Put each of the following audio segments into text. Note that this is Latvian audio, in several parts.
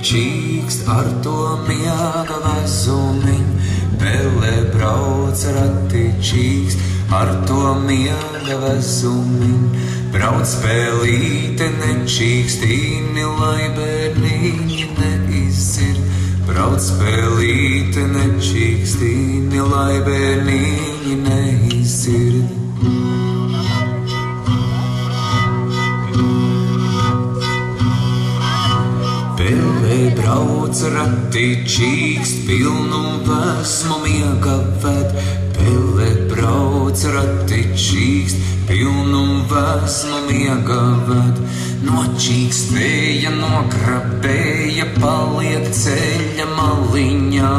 čīkst ar to miega vezumiņ. Pele brauc rati čīkst ar to miega vezumiņ. Brauc pelīte nečīkstīni, lai bērniņi neizdzird. Brauc pelīte nečīkstīni, lai bērniņi neizdzird. Pele brauc rati čīkst, pilnu vesmu miega ved. Pele brauc rati čīkst, pilnu vesmu miega ved. Nočīkstēja, nograbēja, paliek ceļa maliņā.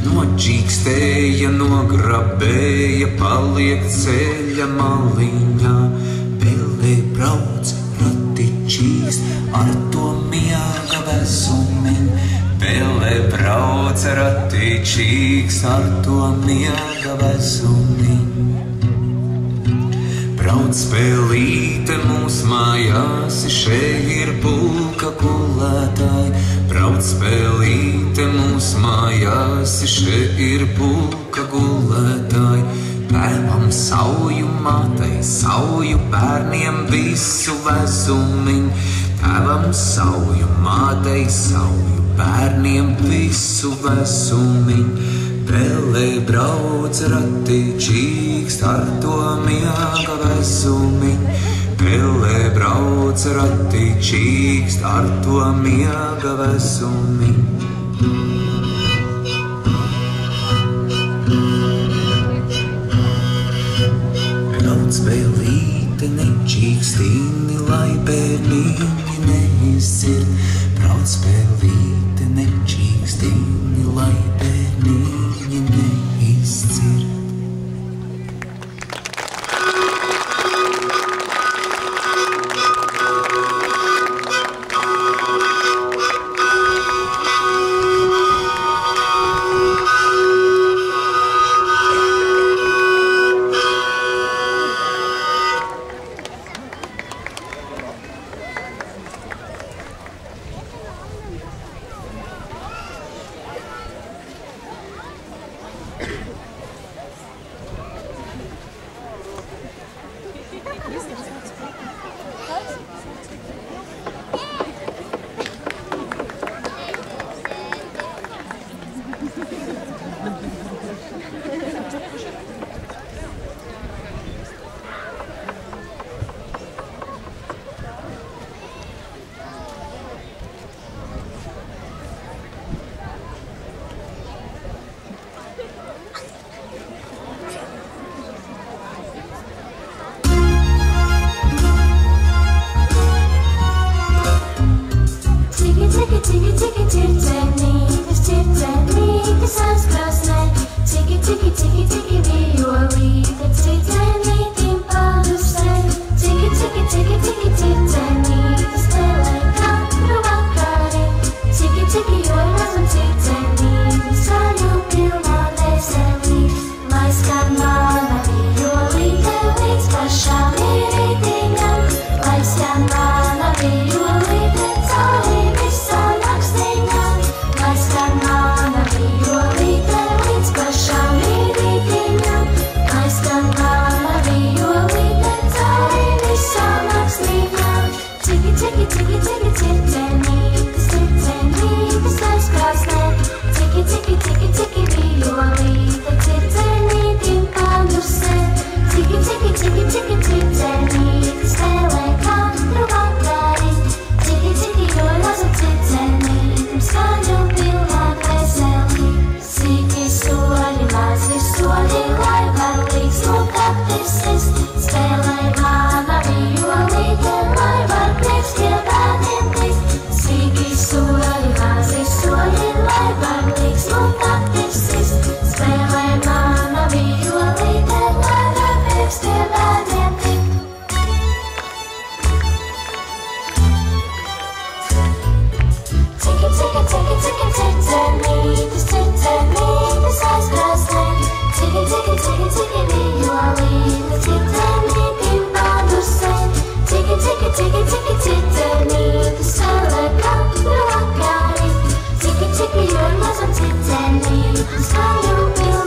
Nočīkstēja, nograbēja, paliek ceļa maliņā. Pele brauc rati čīkst, ar to miega vezumiņ. Pele brauc rati čīkst, ar to miega vezumiņ. Brauc pelīte mūs mājās, šeit ir pulka gulētāji. Brauc pelīte mūs mājās, šeit ir pulka gulētāji. Tēvam sauju, mātei sauju, bērniem visu vezumiņ. Tēvam sauju, mātei sauju, bērniem visu vezumiņ. Pele brauc rati čīkst, ar to miega vezumiņ. Pele brauc rati čīkst, ar to miega vezumiņ. Brauc pelīte nečīkstīni, lai bērniņi neizdzird. Brauc pelīte nečīkstīni, lai bērniņi neizdzird. Take it, cicenī, skaļu pilnu.